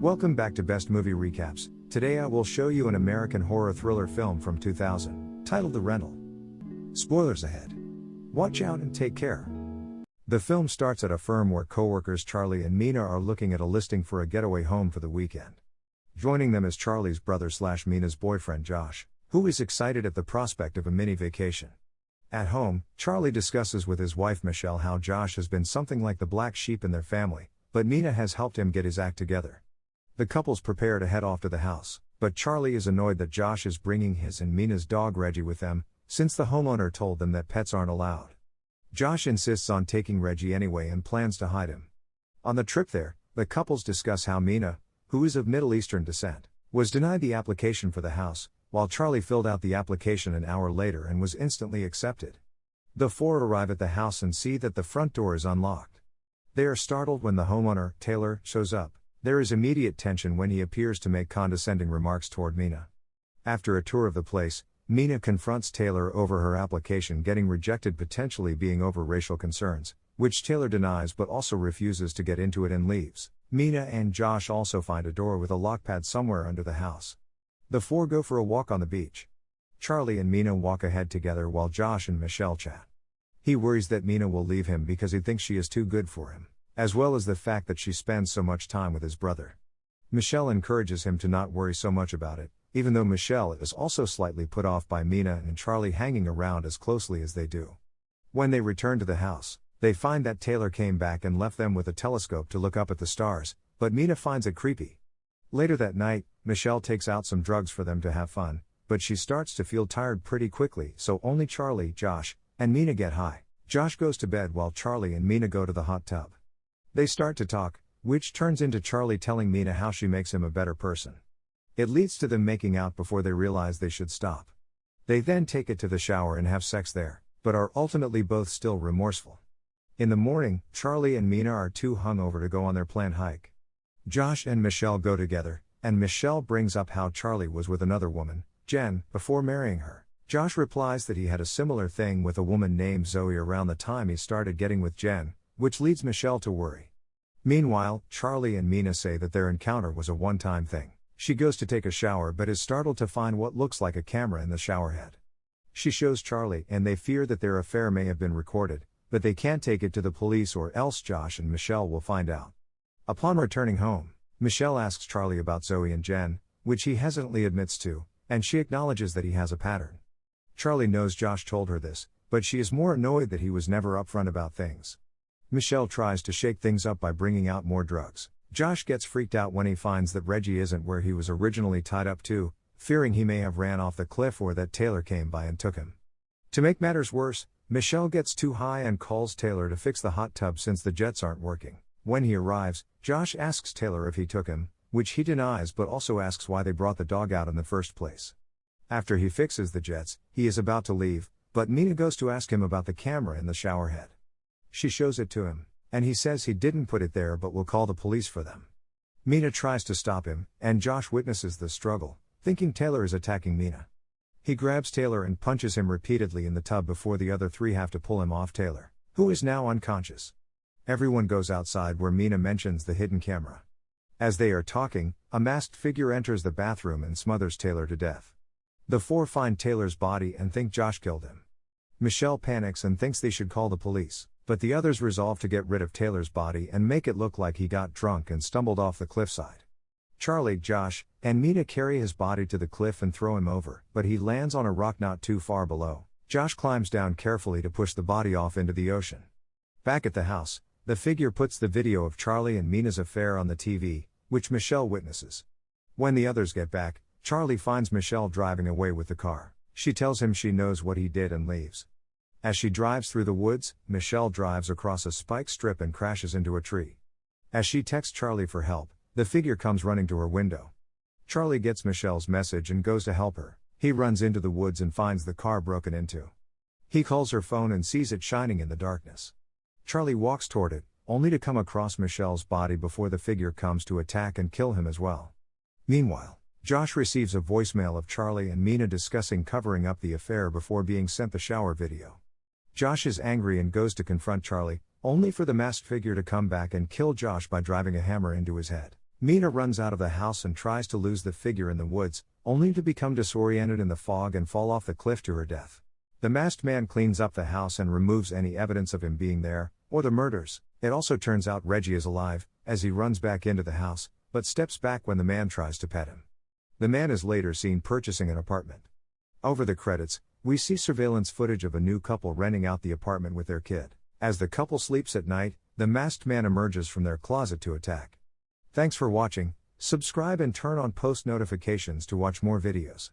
Welcome back to Best Movie Recaps. Today I will show you an American horror thriller film from 2000, titled The Rental. Spoilers ahead. Watch out and take care. The film starts at a firm where co-workers Charlie and Mina are looking at a listing for a getaway home for the weekend. Joining them is Charlie's brother/Mina's boyfriend Josh, who is excited at the prospect of a mini vacation. At home, Charlie discusses with his wife Michelle how Josh has been something like the black sheep in their family, but Mina has helped him get his act together. The couples prepare to head off to the house, but Charlie is annoyed that Josh is bringing his and Mina's dog Reggie with them, since the homeowner told them that pets aren't allowed. Josh insists on taking Reggie anyway and plans to hide him. On the trip there, the couples discuss how Mina, who is of Middle Eastern descent, was denied the application for the house, while Charlie filled out the application an hour later and was instantly accepted. The four arrive at the house and see that the front door is unlocked. They are startled when the homeowner, Taylor, shows up. There is immediate tension when he appears to make condescending remarks toward Mina. After a tour of the place, Mina confronts Taylor over her application getting rejected, potentially being over racial concerns, which Taylor denies but also refuses to get into it and leaves. Mina and Josh also find a door with a lockpad somewhere under the house. The four go for a walk on the beach. Charlie and Mina walk ahead together while Josh and Michelle chat. He worries that Mina will leave him because he thinks she is too good for him, as well as the fact that she spends so much time with his brother. Michelle encourages him to not worry so much about it, even though Michelle is also slightly put off by Mina and Charlie hanging around as closely as they do. When they return to the house, they find that Taylor came back and left them with a telescope to look up at the stars, but Mina finds it creepy. Later that night, Michelle takes out some drugs for them to have fun, but she starts to feel tired pretty quickly, so only Charlie, Josh, and Mina get high. Josh goes to bed while Charlie and Mina go to the hot tub. They start to talk, which turns into Charlie telling Mina how she makes him a better person. It leads to them making out before they realize they should stop. They then take it to the shower and have sex there, but are ultimately both still remorseful. In the morning, Charlie and Mina are too hungover to go on their planned hike. Josh and Michelle go together, and Michelle brings up how Charlie was with another woman, Jen, before marrying her. Josh replies that he had a similar thing with a woman named Zoe around the time he started getting with Jen, which leads Michelle to worry. Meanwhile, Charlie and Mina say that their encounter was a one-time thing. She goes to take a shower but is startled to find what looks like a camera in the showerhead. She shows Charlie and they fear that their affair may have been recorded, but they can't take it to the police or else Josh and Michelle will find out. Upon returning home, Michelle asks Charlie about Zoe and Jen, which he hesitantly admits to, and she acknowledges that he has a pattern. Charlie knows Josh told her this, but she is more annoyed that he was never upfront about things. Michelle tries to shake things up by bringing out more drugs. Josh gets freaked out when he finds that Reggie isn't where he was originally tied up to, fearing he may have ran off the cliff or that Taylor came by and took him. To make matters worse, Michelle gets too high and calls Taylor to fix the hot tub since the jets aren't working. When he arrives, Josh asks Taylor if he took him, which he denies but also asks why they brought the dog out in the first place. After he fixes the jets, he is about to leave, but Mina goes to ask him about the camera in the showerhead. She shows it to him, and he says he didn't put it there but will call the police for them. Mina tries to stop him, and Josh witnesses the struggle, thinking Taylor is attacking Mina. He grabs Taylor and punches him repeatedly in the tub before the other three have to pull him off Taylor, who is now unconscious. Everyone goes outside where Mina mentions the hidden camera. As they are talking, a masked figure enters the bathroom and smothers Taylor to death. The four find Taylor's body and think Josh killed him. Michelle panics and thinks they should call the police, but the others resolve to get rid of Taylor's body and make it look like he got drunk and stumbled off the cliffside. Charlie, Josh, and Mina carry his body to the cliff and throw him over, but he lands on a rock not too far below. Josh climbs down carefully to push the body off into the ocean. Back at the house, the figure puts the video of Charlie and Mina's affair on the TV, which Michelle witnesses. When the others get back, Charlie finds Michelle driving away with the car. She tells him she knows what he did and leaves. As she drives through the woods, Michelle drives across a spike strip and crashes into a tree. As she texts Charlie for help, the figure comes running to her window. Charlie gets Michelle's message and goes to help her. He runs into the woods and finds the car broken into. He calls her phone and sees it shining in the darkness. Charlie walks toward it, only to come across Michelle's body before the figure comes to attack and kill him as well. Meanwhile, Josh receives a voicemail of Charlie and Mina discussing covering up the affair before being sent the shower video. Josh is angry and goes to confront Charlie, only for the masked figure to come back and kill Josh by driving a hammer into his head. Mina runs out of the house and tries to lose the figure in the woods, only to become disoriented in the fog and fall off the cliff to her death. The masked man cleans up the house and removes any evidence of him being there, or the murders. It also turns out Reggie is alive, as he runs back into the house, but steps back when the man tries to pet him. The man is later seen purchasing an apartment. Over the credits, we see surveillance footage of a new couple renting out the apartment with their kid. As the couple sleeps at night, the masked man emerges from their closet to attack. Thanks for watching. Subscribe and turn on post notifications to watch more videos.